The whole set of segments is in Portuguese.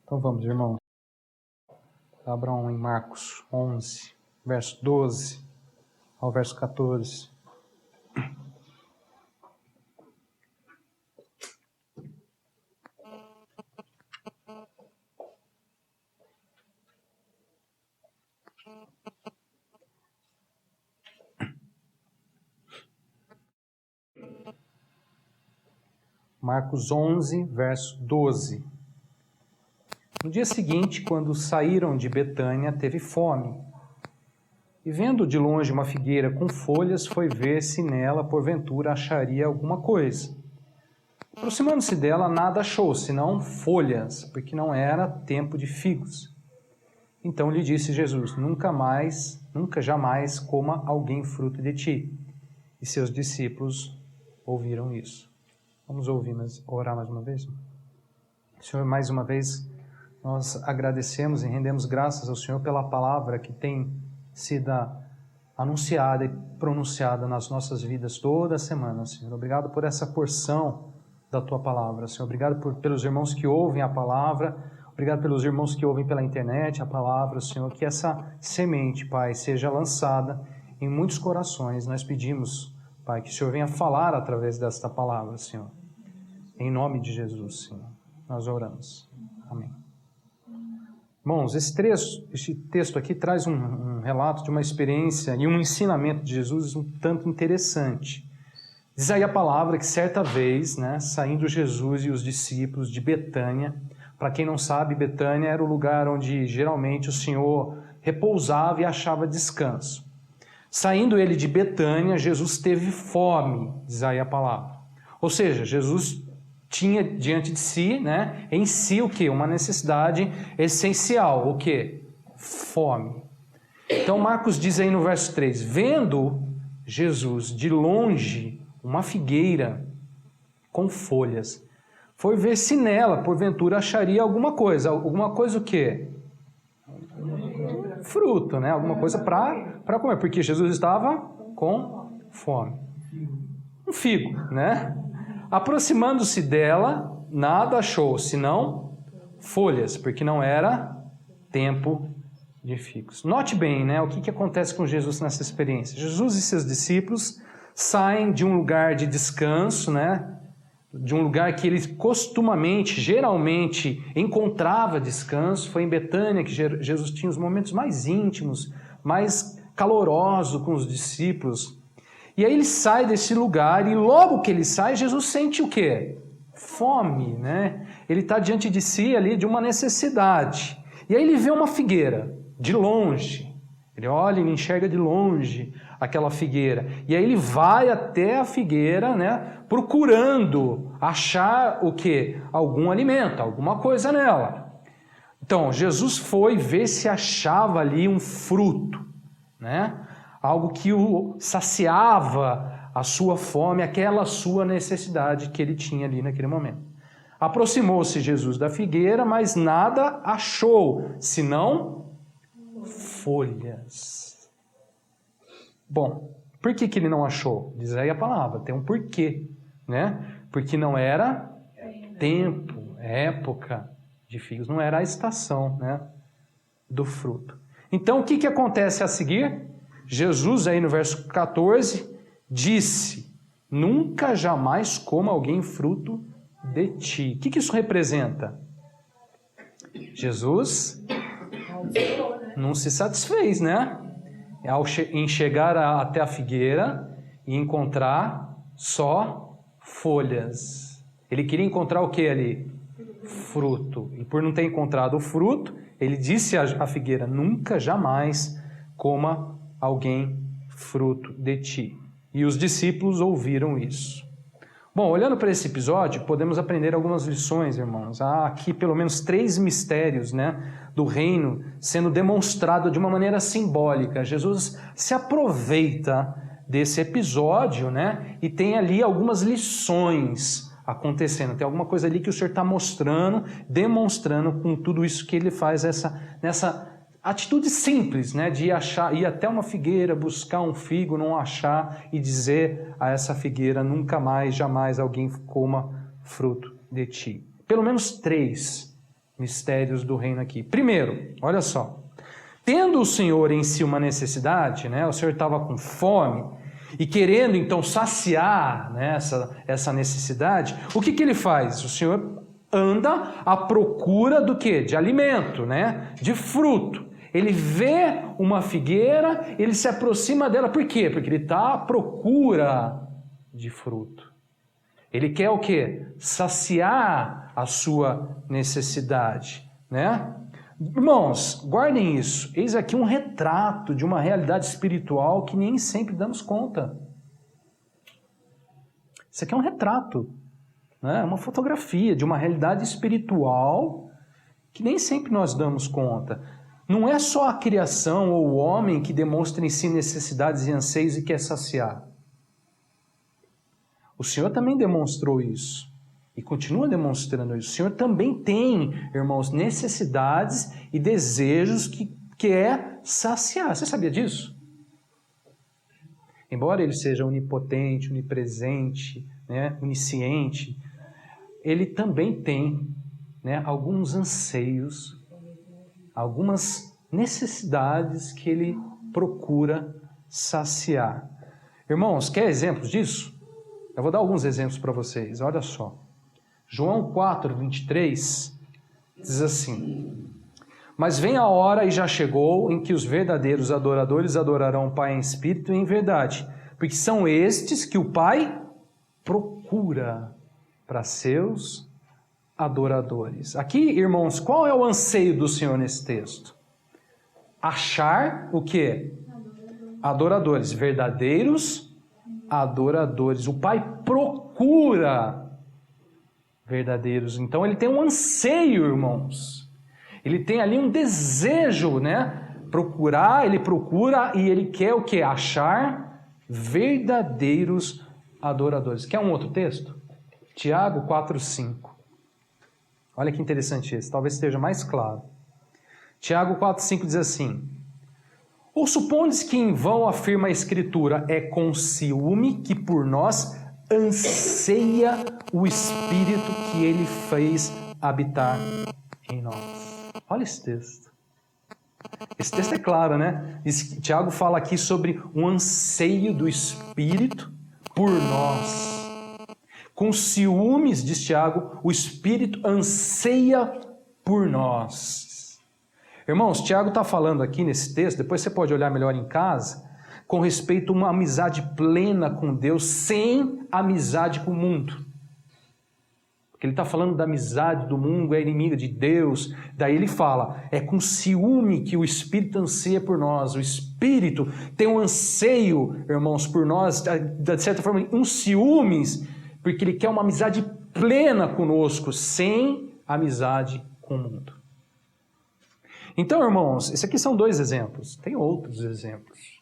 Então vamos, irmão. Abram em Marcos 11, verso 12 ao verso 14. Marcos 11, verso 12. No dia seguinte, quando saíram de Betânia, teve fome. E vendo de longe uma figueira com folhas, foi ver se nela, porventura, acharia alguma coisa. Aproximando-se dela, nada achou, senão folhas, porque não era tempo de figos. Então lhe disse Jesus: nunca jamais coma alguém fruto de ti. E seus discípulos ouviram isso. Vamos orar mais uma vez? Senhor, mais uma vez, nós agradecemos e rendemos graças ao Senhor pela palavra que tem sido anunciada e pronunciada nas nossas vidas toda semana, Senhor. Obrigado por essa porção da Tua palavra, Senhor. Obrigado pelos irmãos que ouvem a palavra, obrigado pelos irmãos que ouvem pela internet a palavra, Senhor. Que essa semente, Pai, seja lançada em muitos corações. Nós pedimos, Pai, que o Senhor venha falar através desta palavra, Senhor. Em nome de Jesus, Senhor, nós oramos. Amém. Irmãos, esse texto aqui traz um relato de uma experiência e um ensinamento de Jesus um tanto interessante. Diz aí a palavra que certa vez, saindo Jesus e os discípulos de Betânia, para quem não sabe, Betânia era o lugar onde geralmente o Senhor repousava e achava descanso. Saindo ele de Betânia, Jesus teve fome, diz aí a palavra. Ou seja, Jesus tinha diante de si, em si o quê? Uma necessidade essencial, o quê? Fome. Então Marcos diz aí no verso 3, vendo Jesus de longe uma figueira com folhas, foi ver se nela, porventura, acharia alguma coisa. Alguma coisa o quê? Fruto, alguma coisa para comer, porque Jesus estava com fome. Um figo, Aproximando-se dela, nada achou, senão folhas, porque não era tempo de figos. Note bem, o que acontece com Jesus nessa experiência. Jesus e seus discípulos saem de um lugar de descanso, de um lugar que ele geralmente encontrava descanso. Foi em Betânia que Jesus tinha os momentos mais íntimos, mais calorosos com os discípulos. E aí ele sai desse lugar e logo que ele sai, Jesus sente o quê? Fome, Ele está diante de si ali de uma necessidade. E aí ele vê uma figueira, de longe. Ele olha e enxerga de longe aquela figueira. E aí ele vai até a figueira, procurando achar o quê? Algum alimento, alguma coisa nela. Então, Jesus foi ver se achava ali um fruto, algo que o saciava a sua fome, aquela sua necessidade que ele tinha ali naquele momento. Aproximou-se Jesus da figueira, mas nada achou, senão folhas. Bom, por que ele não achou? Diz aí a palavra, tem um porquê, Porque não era tempo, época de figos, não era a estação, do fruto. Então, o que acontece a seguir? Jesus, aí no verso 14, disse: nunca jamais coma alguém fruto de ti. O que isso representa? Jesus não se satisfez, em chegar até a figueira e encontrar só folhas. Ele queria encontrar o que ali? Fruto. E por não ter encontrado o fruto, ele disse à figueira: nunca jamais coma alguém fruto de ti. E os discípulos ouviram isso. Bom, olhando para esse episódio, podemos aprender algumas lições, irmãos. Há aqui pelo menos 3 mistérios, do reino sendo demonstrado de uma maneira simbólica. Jesus se aproveita desse episódio, e tem ali algumas lições acontecendo. Tem alguma coisa ali que o Senhor está mostrando, demonstrando com tudo isso que ele faz nessa atitude simples, de ir até uma figueira, buscar um figo, não achar e dizer a essa figueira: nunca mais, jamais alguém coma fruto de ti. Pelo menos 3 mistérios do reino aqui. Primeiro, olha só. Tendo o Senhor em si uma necessidade, né, o Senhor estava com fome, e querendo então saciar, né, essa necessidade, o que ele faz? O Senhor anda à procura do quê? De alimento, né? De fruto. Ele vê uma figueira, ele se aproxima dela, por quê? Porque ele está à procura de fruto. Ele quer o quê? Saciar a sua necessidade, né? Irmãos, guardem isso. Eis aqui um retrato de uma realidade espiritual que nem sempre damos conta. Isso aqui é um retrato, né? Uma fotografia de uma realidade espiritual que nem sempre nós damos conta. Não é só a criação ou o homem que demonstra em si necessidades e anseios e quer saciar. O Senhor também demonstrou isso. E continua demonstrando isso. O Senhor também tem, irmãos, necessidades e desejos que quer saciar. Você sabia disso? Embora Ele seja onipotente, onipresente, né, onisciente, Ele também tem, né, alguns anseios, algumas necessidades que Ele procura saciar. Irmãos, quer exemplos disso? Eu vou dar alguns exemplos para vocês. Olha só. João 4, 23, diz assim: Mas vem a hora e já chegou em que os verdadeiros adoradores adorarão o Pai em espírito e em verdade, porque são estes que o Pai procura para seus adoradores. Aqui, irmãos, qual é o anseio do Senhor nesse texto? Achar o quê? Adoradores, verdadeiros adoradores. O Pai procura verdadeiros. Então ele tem um anseio, irmãos. Ele tem ali um desejo, né? Procurar, ele procura e ele quer o quê? Achar verdadeiros adoradores. Quer um outro texto? Tiago 4:5. Olha que interessante esse, talvez esteja mais claro. Tiago 4:5 diz assim: Ou supondes que em vão afirma a Escritura, é com ciúme que por nós anseia o Espírito que Ele fez habitar em nós. Olha esse texto. Esse texto é claro, né? Tiago fala aqui sobre um anseio do Espírito por nós. Com ciúmes, diz Tiago, o Espírito anseia por nós. Irmãos, Tiago está falando aqui nesse texto, depois você pode olhar melhor em casa, com respeito a uma amizade plena com Deus, sem amizade com o mundo. Porque ele está falando da amizade do mundo, é inimiga de Deus. Daí ele fala, é com ciúme que o Espírito anseia por nós. O Espírito tem um anseio, irmãos, por nós, de certa forma, um ciúmes, porque ele quer uma amizade plena conosco, sem amizade com o mundo. Então, irmãos, esses aqui são dois exemplos. Tem outros exemplos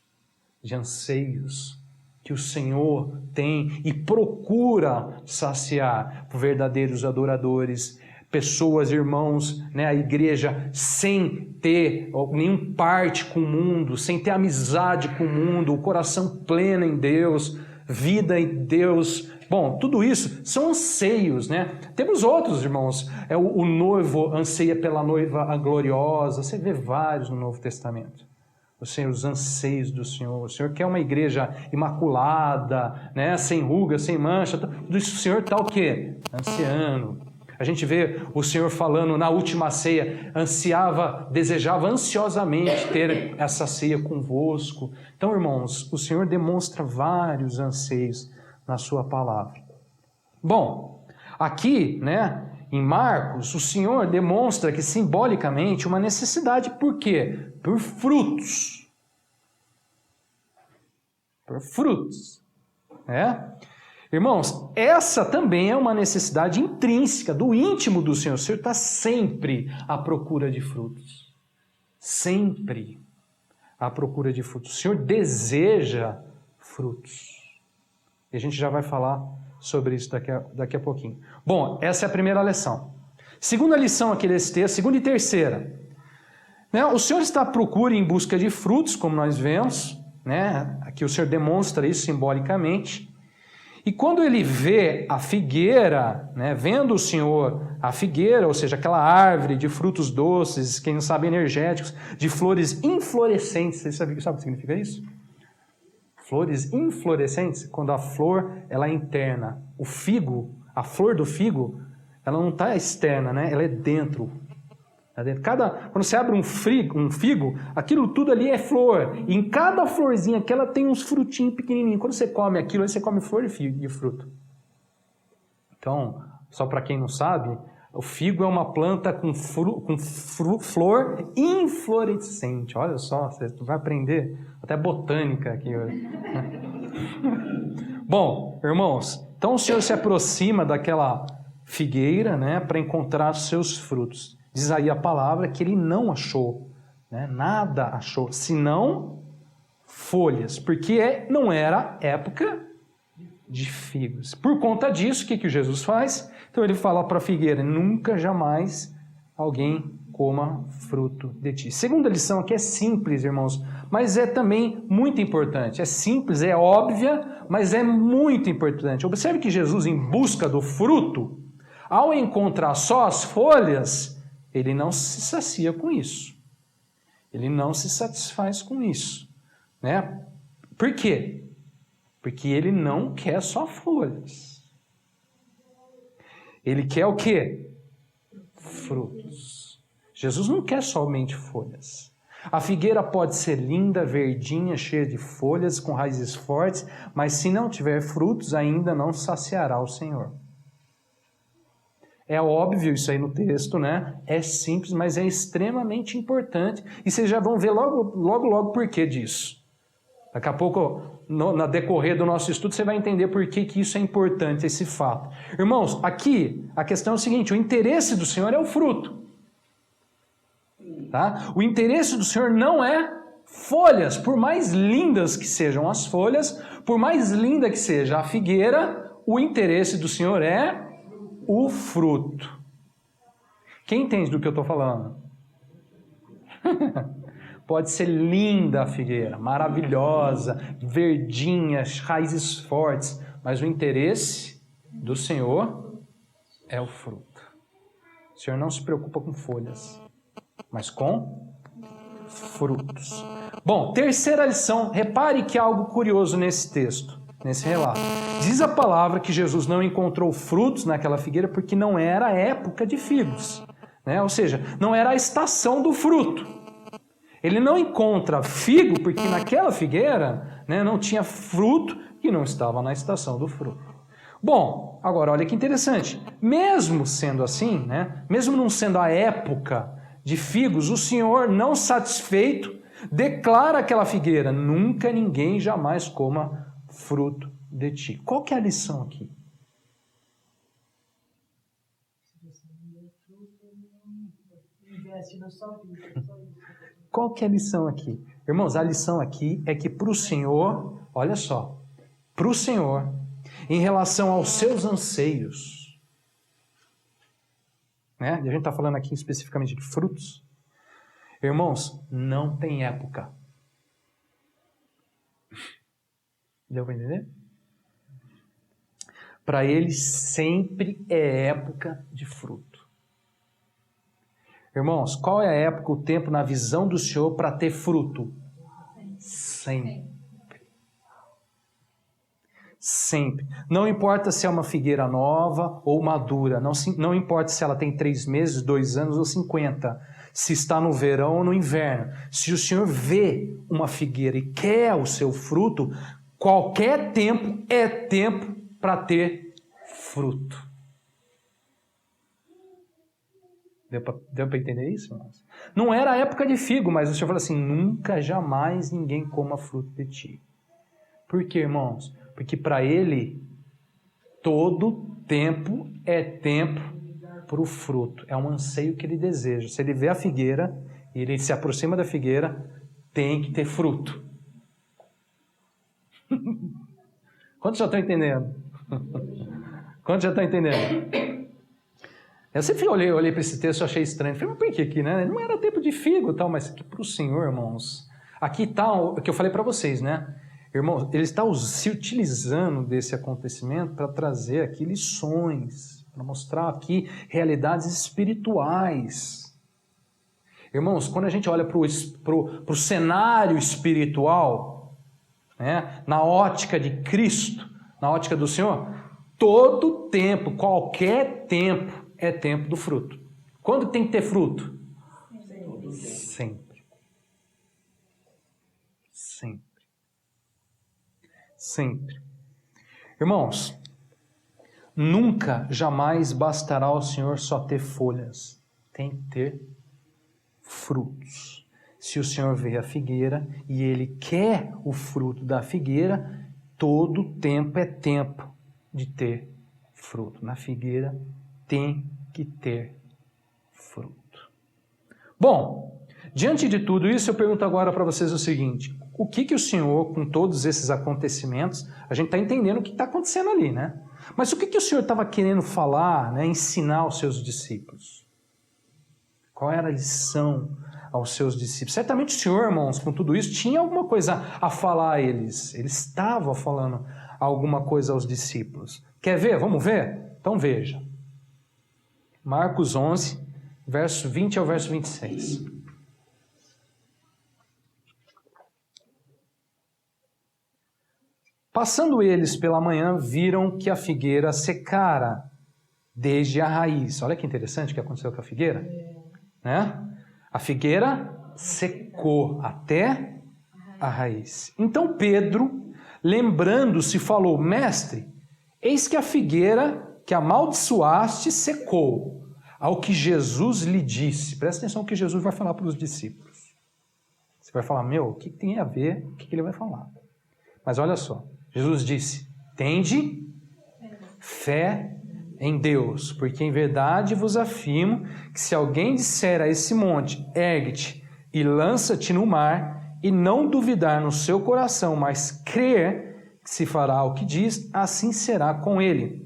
de anseios que o Senhor tem e procura saciar por verdadeiros adoradores, pessoas, irmãos, né, a igreja sem ter nenhum parte com o mundo, sem ter amizade com o mundo, o coração pleno em Deus, vida em Deus. Bom, tudo isso são anseios, né? Temos outros, irmãos. O noivo anseia pela noiva gloriosa. Você vê vários no Novo Testamento. Os anseios do Senhor. O Senhor quer uma igreja imaculada, né? Sem ruga, sem mancha. Tudo isso o Senhor está o quê? Ansiando. A gente vê o Senhor falando na última ceia, desejava ansiosamente ter essa ceia convosco. Então, irmãos, o Senhor demonstra vários anseios na sua palavra. Bom, aqui, né, em Marcos, o Senhor demonstra que simbolicamente uma necessidade, por quê? Por frutos. Por frutos. Né? Irmãos, essa também é uma necessidade intrínseca do íntimo do Senhor. O Senhor está sempre à procura de frutos. Sempre à procura de frutos. O Senhor deseja frutos. E a gente já vai falar sobre isso daqui a pouquinho. Bom, essa é a primeira lição. Segunda lição aqui desse texto, segunda e terceira. Né? O Senhor está à procura em busca de frutos, como nós vemos. Né? Aqui o Senhor demonstra isso simbolicamente. E quando ele vê a figueira, né, vendo o Senhor a figueira, ou seja, aquela árvore de frutos doces, quem não sabe, energéticos, de flores inflorescentes, você sabe o que significa isso? Flores inflorescentes, quando a flor ela é interna. O figo, a flor do figo, ela não está externa, né? Ela é dentro. Quando você abre um figo, aquilo tudo ali é flor. E em cada florzinha que ela tem uns frutinhos pequenininhos. Quando você come aquilo, aí você come flor e fruto. Então, só para quem não sabe, o figo é uma planta com flor inflorescente. Olha só, você vai aprender até botânica aqui hoje. Bom, irmãos, então o Senhor se aproxima daquela figueira, né, para encontrar os seus frutos. Diz aí a palavra que ele não achou, né, nada achou, senão folhas, porque não era época de figos. Por conta disso, o que Jesus faz? Então ele fala para a figueira, nunca jamais alguém coma fruto de ti. Segunda lição aqui é simples, irmãos, mas é também muito importante. É simples, é óbvia, mas é muito importante. Observe que Jesus, em busca do fruto, ao encontrar só as folhas, ele não se sacia com isso. Ele não se satisfaz com isso, né? Por quê? Porque ele não quer só folhas. Ele quer o quê? Frutos. Jesus não quer somente folhas. A figueira pode ser linda, verdinha, cheia de folhas, com raízes fortes, mas se não tiver frutos, ainda não saciará o Senhor. É óbvio isso aí no texto, né? É simples, mas é extremamente importante. E vocês já vão ver logo por que disso. Daqui a pouco, na decorrer do nosso estudo, você vai entender por que isso é importante, esse fato. Irmãos, aqui a questão é o seguinte, o interesse do Senhor é o fruto. Tá? O interesse do Senhor não é folhas, por mais lindas que sejam as folhas, por mais linda que seja a figueira, o interesse do Senhor é o fruto. Quem entende do que eu estou falando? Pode ser linda a figueira, maravilhosa, verdinha, raízes fortes, mas o interesse do Senhor é o fruto. O Senhor não se preocupa com folhas, mas com frutos. Bom, terceira lição, repare que há algo curioso nesse texto, nesse relato. Diz a palavra que Jesus não encontrou frutos naquela figueira porque não era a época de figos, né? Ou seja, não era a estação do fruto. Ele não encontra figo porque naquela figueira, né, não tinha fruto e não estava na estação do fruto. Bom, agora olha que interessante. Mesmo sendo assim, né, mesmo não sendo a época de figos, o Senhor, não satisfeito, declara àquela figueira, nunca ninguém jamais coma fruto de ti. Qual que é a lição aqui? Qual que é a lição aqui? Irmãos, a lição aqui é que para o Senhor, olha só, para o Senhor, em relação aos seus anseios, né? E a gente está falando aqui especificamente de frutos. Irmãos, não tem época. Deu para entender? Para ele sempre é época de fruto. Irmãos, qual é a época, o tempo na visão do Senhor para ter fruto? Sempre. Sempre. Não importa se é uma figueira nova ou madura, não importa se ela tem 3 meses, 2 anos ou 50, se está no verão ou no inverno. Se o Senhor vê uma figueira e quer o seu fruto, qualquer tempo é tempo para ter fruto. Deu para entender isso, irmãos? Não era a época de figo, mas o Senhor falou assim, nunca, jamais ninguém coma fruto de ti. Por quê, irmãos? Porque para ele, todo tempo é tempo para o fruto. É um anseio que ele deseja. Se ele vê a figueira, e ele se aproxima da figueira, tem que ter fruto. Quantos já estão entendendo? Quantos já estão entendendo? Eu sempre olhei para esse texto e achei estranho. Falei, mas por que aqui, né? Não era tempo de figo e tal, mas aqui para o Senhor, irmãos. Aqui está o que eu falei para vocês, né? Irmãos, ele está se utilizando desse acontecimento para trazer aqui lições, para mostrar aqui realidades espirituais. Irmãos, quando a gente olha para o cenário espiritual, né, na ótica de Cristo, na ótica do Senhor, todo tempo, qualquer tempo, é tempo do fruto. Quando tem que ter fruto? Sempre. Sempre. Sempre. Irmãos, nunca, jamais bastará ao Senhor só ter folhas. Tem que ter frutos. Se o Senhor vê a figueira e Ele quer o fruto da figueira, todo tempo é tempo de ter fruto. Na figueira tem que ter fruto. Bom, diante de tudo isso, eu pergunto agora para vocês o seguinte: o que o Senhor, com todos esses acontecimentos, a gente está entendendo o que está acontecendo ali, né? Mas o que o Senhor estava querendo falar, né, ensinar aos seus discípulos? Qual era a lição aos seus discípulos? Certamente o Senhor, irmãos, com tudo isso, tinha alguma coisa a falar a eles. Ele estava falando alguma coisa aos discípulos. Quer ver? Vamos ver? Então veja. Marcos 11, verso 20 ao verso 26. Passando eles pela manhã, viram que a figueira secara desde a raiz. Olha que interessante o que aconteceu com a figueira. Né? A figueira secou até a raiz. Então Pedro, lembrando-se, falou: Mestre, eis que a figueira que amaldiçoaste secou. Ao que Jesus lhe disse. Presta atenção no que Jesus vai falar para os discípulos. Você vai falar: meu, o que tem a ver? O que ele vai falar? Mas olha só. Jesus disse: tende fé em Deus, porque em verdade vos afirmo que se alguém disser a esse monte, ergue-te e lança-te no mar, e não duvidar no seu coração, mas crer que se fará o que diz, assim será com ele.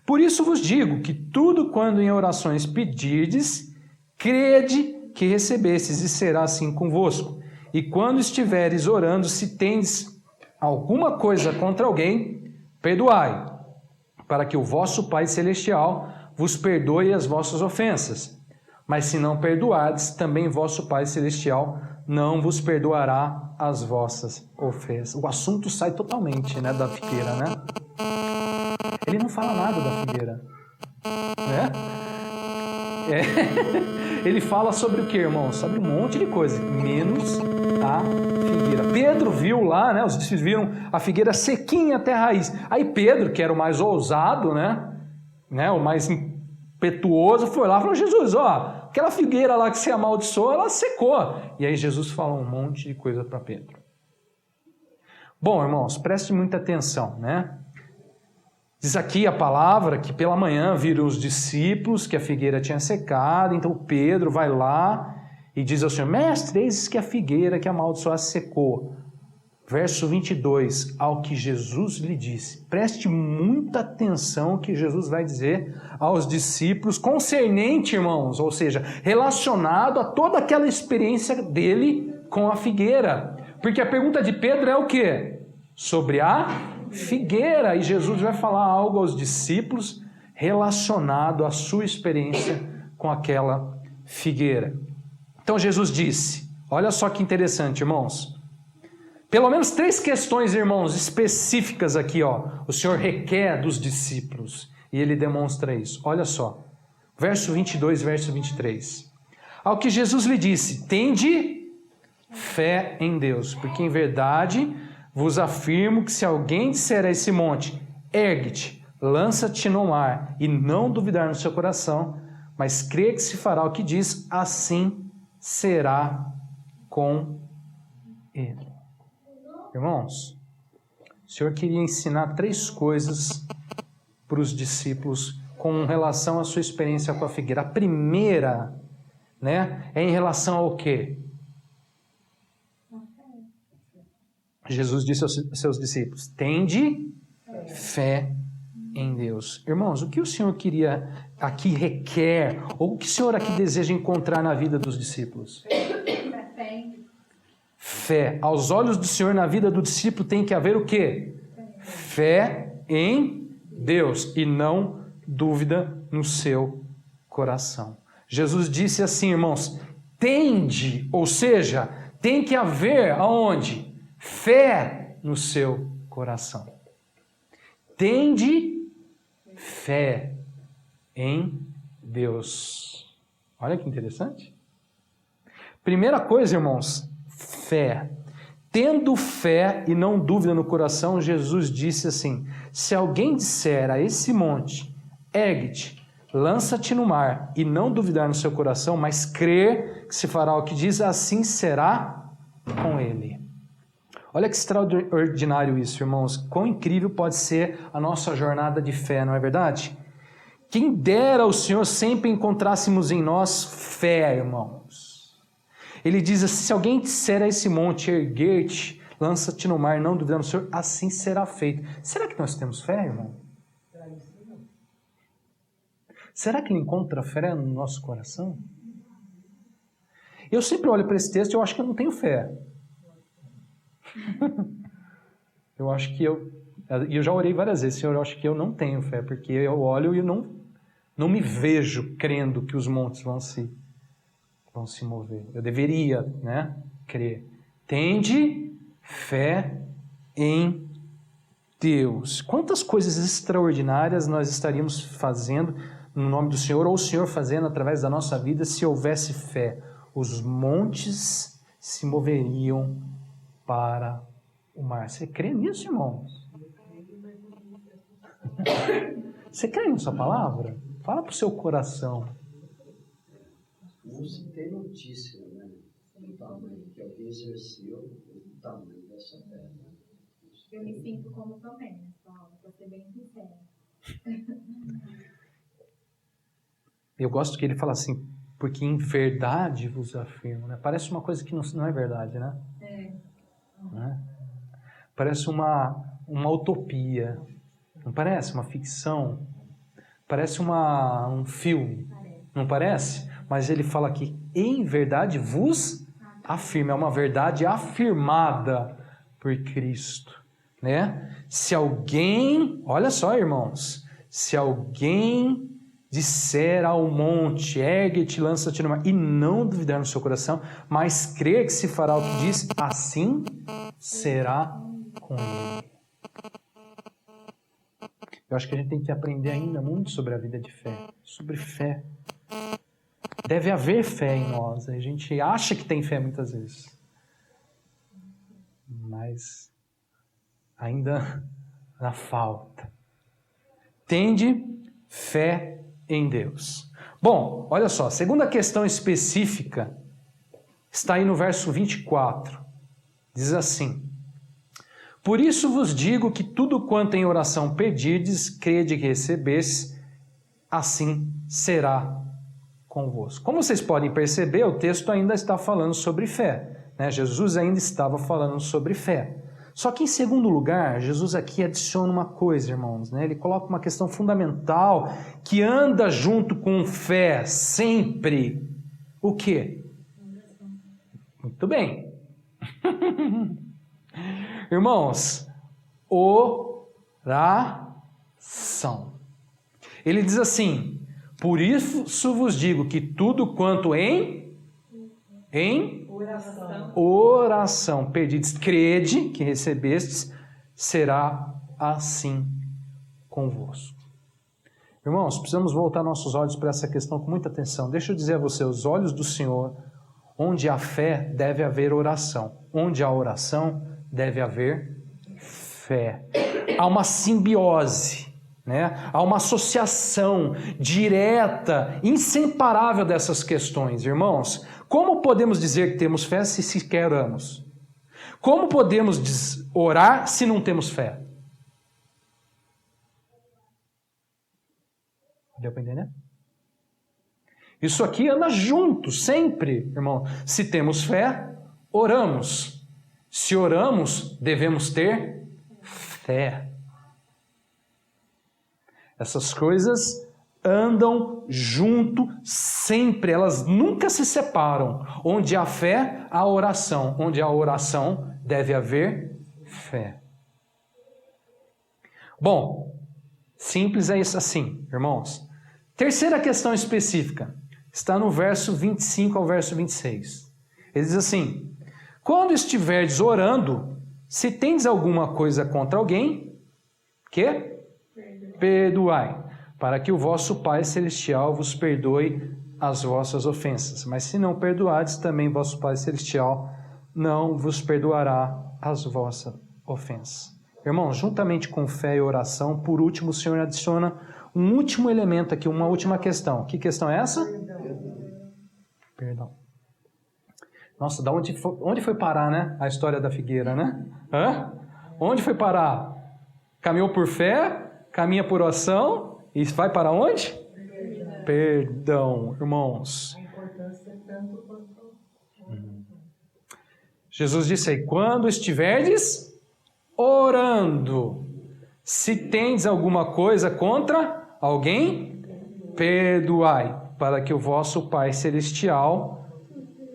Por isso vos digo que tudo quando em orações pedirdes, crede que recebestes, e será assim convosco. E quando estiveres orando, se tendes alguma coisa contra alguém, perdoai, para que o vosso Pai Celestial vos perdoe as vossas ofensas. Mas se não perdoardes, também vosso Pai Celestial não vos perdoará as vossas ofensas. O assunto sai totalmente, né, da figueira, né? Ele não fala nada da figueira, né? Ele fala sobre o que, irmão? Sobre um monte de coisa, menos a figueira. Pedro viu lá, né? Os discípulos viram a figueira sequinha até a raiz. Aí Pedro, que era o mais ousado, né? O mais impetuoso, foi lá e falou: Jesus, ó, aquela figueira lá que você amaldiçoou, ela secou. E aí Jesus falou um monte de coisa para Pedro. Bom, irmãos, preste muita atenção, né? Diz aqui a palavra que pela manhã viram os discípulos que a figueira tinha secado, então Pedro vai lá e diz ao Senhor: Mestre, eis que a figueira que amaldiçoaste secou. Verso 22, ao que Jesus lhe disse. Preste muita atenção ao que Jesus vai dizer aos discípulos, concernente, irmãos, ou seja, relacionado a toda aquela experiência dele com a figueira. Porque a pergunta de Pedro é o quê? Sobre a figueira. E Jesus vai falar algo aos discípulos relacionado à sua experiência com aquela figueira. Então Jesus disse, olha só que interessante, irmãos. Pelo menos 3 questões, irmãos, específicas aqui, ó. O Senhor requer dos discípulos. E ele demonstra isso. Olha só. Verso 22, verso 23. Ao que Jesus lhe disse, tende fé em Deus, porque em verdade vos afirmo que se alguém disser a esse monte, ergue-te, lança-te no mar, e não duvidar no seu coração, mas crê que se fará o que diz, assim será com ele. Irmãos, o Senhor queria ensinar 3 coisas para os discípulos com relação à sua experiência com a figueira. A primeira, né, é em relação ao quê? Jesus disse aos seus discípulos, tende fé em Deus. Irmãos, o que o Senhor queria aqui requer, ou o que o Senhor aqui deseja encontrar na vida dos discípulos? Fé. Aos olhos do Senhor, na vida do discípulo, tem que haver o quê? Fé em Deus e não dúvida no seu coração. Jesus disse assim, irmãos, tende, ou seja, tem que haver aonde? Fé no seu coração. Tende fé em Deus. Olha que interessante. Primeira coisa, irmãos, fé. Tendo fé e não dúvida no coração, Jesus disse assim, se alguém disser a esse monte, ergue-te, lança-te no mar, e não duvidar no seu coração, mas crer que se fará o que diz, assim será com ele. Olha que extraordinário isso, irmãos. Quão incrível pode ser a nossa jornada de fé, não é verdade? Quem dera o Senhor sempre encontrássemos em nós fé, irmãos. Ele diz assim, se alguém disser a esse monte, erguer-te, lança-te no mar, não duvidar no Senhor, assim será feito. Será que nós temos fé, irmão? Será que ele encontra fé no nosso coração? Eu sempre olho para esse texto e eu acho que eu não tenho fé. Eu acho que eu já orei várias vezes, Senhor, eu acho que eu não tenho fé, porque eu olho e eu não me vejo crendo que os montes vão se mover. Eu deveria, crer. Tende fé em Deus. Quantas coisas extraordinárias nós estaríamos fazendo no nome do Senhor, ou o Senhor fazendo através da nossa vida, se houvesse fé. Os montes se moveriam para o mar. Você crê nisso, irmãos? Você crê nessa palavra? Fala para o seu coração. Não se tem notícia, do tamanho que alguém exerceu, o tamanho dessa fé. Eu me sinto como também, para ser bem sincera. Eu gosto que ele fala assim, porque em verdade vos afirmo, Parece uma coisa que não é verdade, né? Né? Parece uma utopia, não parece? Uma ficção, parece um filme, não parece? Mas ele fala que em verdade vos afirma, é uma verdade afirmada por Cristo, Se alguém, olha só, irmãos, se alguém disser ao monte, ergue-te, lança-te no mar, e não duvidar no seu coração, mas crer que se fará o que diz, assim será com ele. Eu acho que a gente tem que aprender ainda muito sobre a vida de fé, sobre fé. Deve haver fé em nós, a gente acha que tem fé muitas vezes, mas ainda dá falta. Tende fé em Deus. Bom, olha só, a segunda questão específica está aí no verso 24. Diz assim, por isso vos digo que tudo quanto em oração pedirdes, crede que recebestes, assim será convosco. Como vocês podem perceber, o texto ainda está falando sobre fé, Jesus ainda estava falando sobre fé. Só que em segundo lugar, Jesus aqui adiciona uma coisa, irmãos, Ele coloca uma questão fundamental que anda junto com fé sempre. O quê? Muito bem. Irmãos, oração. Ele diz assim, por isso vos digo que tudo quanto em oração pedides, crede que recebestes, será assim convosco. Irmãos, precisamos voltar nossos olhos para essa questão com muita atenção. Deixa eu dizer a você, os olhos do Senhor, onde há fé, deve haver oração. Onde há oração, deve haver fé. Há uma simbiose, há uma associação direta, inseparável dessas questões, irmãos. Como podemos dizer que temos fé se sequer oramos? Como podemos orar se não temos fé? Deu para entender? Isso aqui anda junto, sempre, irmão. Se temos fé, oramos. Se oramos, devemos ter fé. Essas coisas andam junto sempre, elas nunca se separam. Onde há fé, há oração. Onde há oração, deve haver fé. Bom, simples é isso assim, irmãos. Terceira questão específica, está no verso 25 ao verso 26. Ele diz assim: quando estiverdes orando, se tendes alguma coisa contra alguém, que? Perdoai, para que o vosso Pai Celestial vos perdoe as vossas ofensas. Mas se não perdoardes, também vosso Pai Celestial não vos perdoará as vossas ofensas. Irmãos, juntamente com fé e oração, por último, o Senhor adiciona um último elemento aqui, uma última questão. Que questão é essa? Perdão. Nossa, onde foi parar, né? A história da figueira, né? Onde foi parar? Caminhou por fé, caminha por oração e vai para onde? Perdão, irmãos. A importância é tanto quanto... Jesus disse aí, quando estiverdes orando, se tendes alguma coisa contra alguém, perdoai, para que o vosso Pai Celestial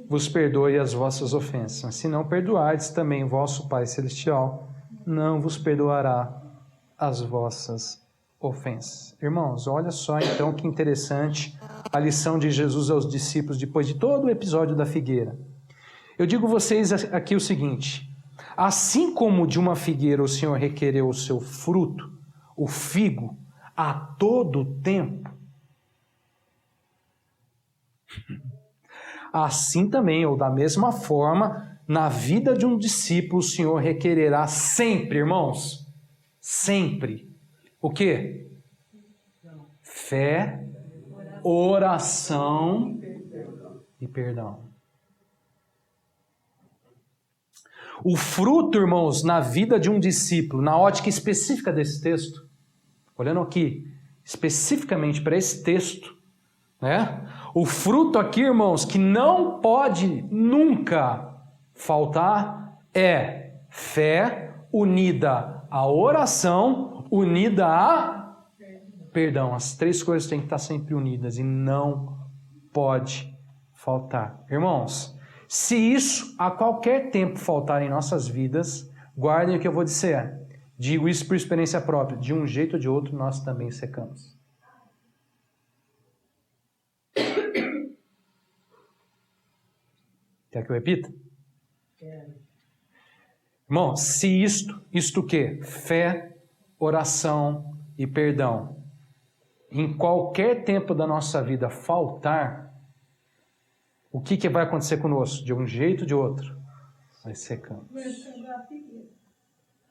vos perdoe as vossas ofensas. Se não perdoardes, também o vosso Pai Celestial não vos perdoará as vossas ofensas. Irmãos, olha só então que interessante a lição de Jesus aos discípulos depois de todo o episódio da figueira. Eu digo a vocês aqui o seguinte: assim como de uma figueira o Senhor requereu o seu fruto, o figo, a todo tempo, assim também, ou da mesma forma, na vida de um discípulo o Senhor requererá sempre, irmãos, sempre. O quê? Fé, oração e perdão. O fruto, irmãos, na vida de um discípulo, na ótica específica desse texto, olhando aqui, especificamente para esse texto, né? O fruto aqui, irmãos, que não pode nunca faltar é fé unida à oração, unida a perdão. As três coisas têm que estar sempre unidas e não pode faltar. Irmãos, se isso a qualquer tempo faltar em nossas vidas, guardem o que eu vou dizer. Digo isso por experiência própria. De um jeito ou de outro, nós também secamos. Quer que eu repita? Quero. Irmão, se isto o quê? Fé, oração e perdão, em qualquer tempo da nossa vida faltar, o que vai acontecer conosco? De um jeito ou de outro? Vai secando. Vai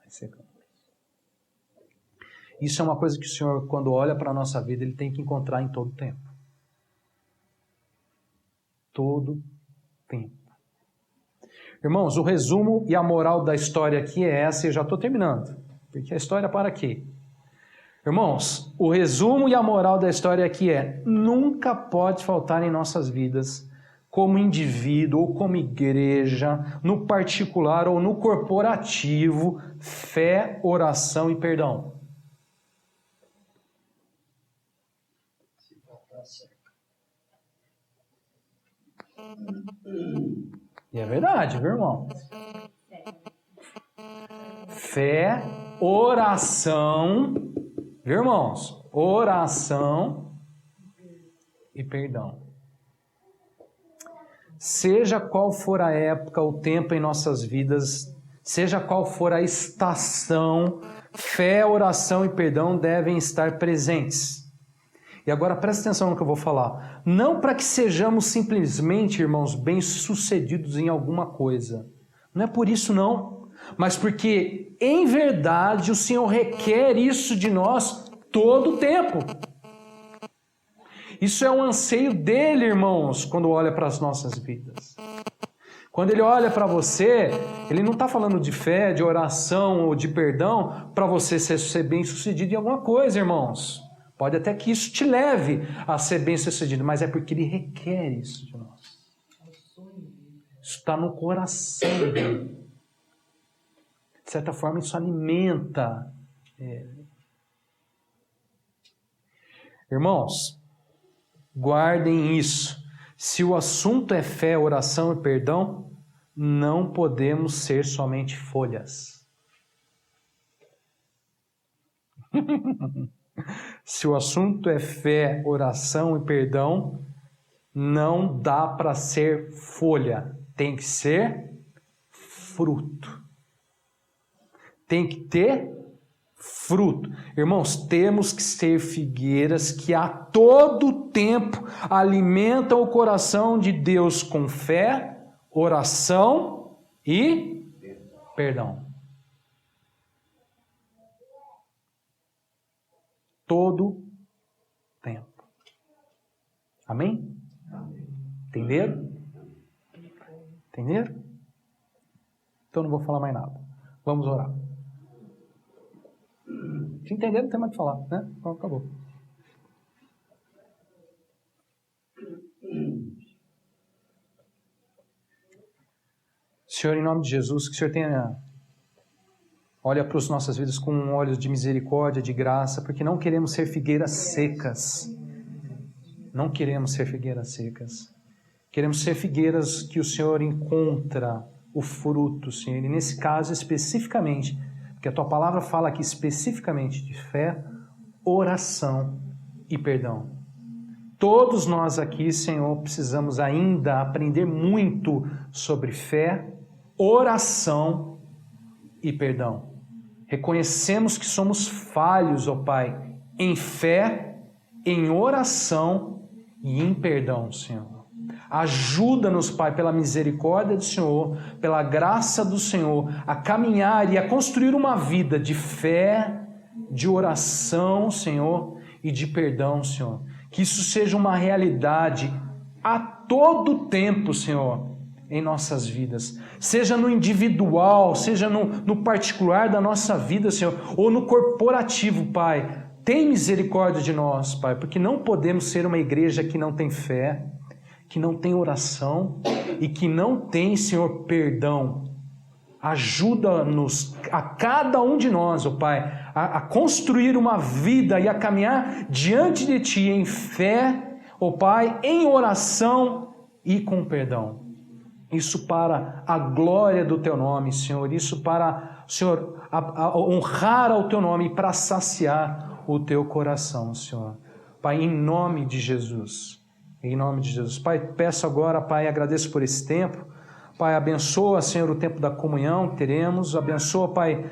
secando. Isso é uma coisa que o Senhor, quando olha para a nossa vida, Ele tem que encontrar em todo tempo. Todo tempo. Irmãos, o resumo e a moral da história aqui é essa, e eu já estou terminando, porque a história para aqui. Irmãos, o resumo e a moral da história aqui é: nunca pode faltar em nossas vidas, como indivíduo ou como igreja, no particular ou no corporativo, fé, oração e perdão. Se faltar, certo. E é verdade, viu, irmão? Fé, oração, viu, irmãos? Oração e perdão. Seja qual for a época, o tempo em nossas vidas, seja qual for a estação, fé, oração e perdão devem estar presentes. E agora presta atenção no que eu vou falar. Não para que sejamos simplesmente, irmãos, bem-sucedidos em alguma coisa. Não é por isso não. Mas porque, em verdade, o Senhor requer isso de nós todo o tempo. Isso é um anseio dele, irmãos, quando olha para as nossas vidas. Quando ele olha para você, ele não está falando de fé, de oração ou de perdão para você ser bem-sucedido em alguma coisa, irmãos. Pode até que isso te leve a ser bem-sucedido, mas é porque ele requer isso de nós. Isso está no coração dele. De certa forma, isso alimenta ele. Irmãos, guardem isso. Se o assunto é fé, oração e perdão, não podemos ser somente folhas. Se o assunto é fé, oração e perdão, não dá para ser folha. Tem que ser fruto. Tem que ter fruto. Irmãos, temos que ser figueiras que a todo tempo alimentam o coração de Deus com fé, oração e perdão. Todo tempo. Amém? Entenderam? Entenderam? Então não vou falar mais nada. Vamos orar. Se entenderam, não tem mais o que falar, né? Então, acabou. Senhor, em nome de Jesus, que o Senhor tenha... Olha para as nossas vidas com olhos de misericórdia, de graça, porque não queremos ser figueiras secas. Não queremos ser figueiras secas. Queremos ser figueiras que o Senhor encontra o fruto, Senhor. E nesse caso especificamente, porque a Tua palavra fala aqui especificamente de fé, oração e perdão. Todos nós aqui, Senhor, precisamos ainda aprender muito sobre fé, oração e perdão. Reconhecemos que somos falhos, ó Pai, em fé, em oração e em perdão, Senhor. Ajuda-nos, Pai, pela misericórdia do Senhor, pela graça do Senhor, a caminhar e a construir uma vida de fé, de oração, Senhor, e de perdão, Senhor. Que isso seja uma realidade a todo tempo, Senhor, em nossas vidas. Seja no individual, seja no particular da nossa vida, Senhor, ou no corporativo, Pai. Tem misericórdia de nós, Pai, porque não podemos ser uma igreja que não tem fé, que não tem oração e que não tem, Senhor, perdão. Ajuda-nos, a cada um de nós, ó Pai, a construir uma vida e a caminhar diante de Ti em fé, ó Pai, em oração e com perdão. Isso para a glória do Teu nome, Senhor. Isso para, Senhor, honrar ao Teu nome e para saciar o Teu coração, Senhor. Pai, em nome de Jesus. Em nome de Jesus. Pai, peço agora, Pai, agradeço por esse tempo. Pai, abençoa, Senhor, o tempo da comunhão que teremos. Abençoa, Pai,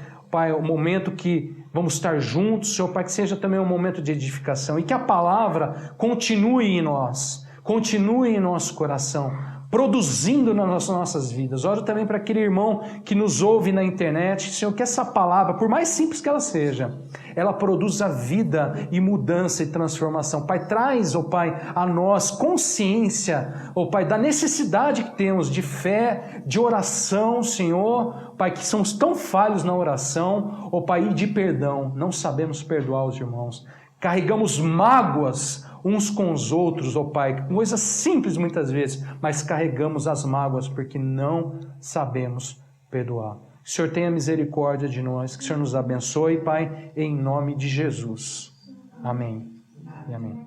o momento que vamos estar juntos. Senhor, Pai, que seja também um momento de edificação. E que a palavra continue em nós. Continue em nosso coração, produzindo nas nossas vidas. Oro também para aquele irmão que nos ouve na internet. Senhor, que essa palavra, por mais simples que ela seja, ela produza vida e mudança e transformação. Pai, traz, ó Pai, a nós consciência, ó Pai, da necessidade que temos de fé, de oração, Senhor, Pai, que somos tão falhos na oração, ó Pai, e de perdão. Não sabemos perdoar os irmãos. Carregamos mágoas uns com os outros, ó Pai, coisas simples muitas vezes, mas carregamos as mágoas porque não sabemos perdoar. Que o Senhor tenha misericórdia de nós, que o Senhor nos abençoe, Pai, em nome de Jesus. Amém e amém.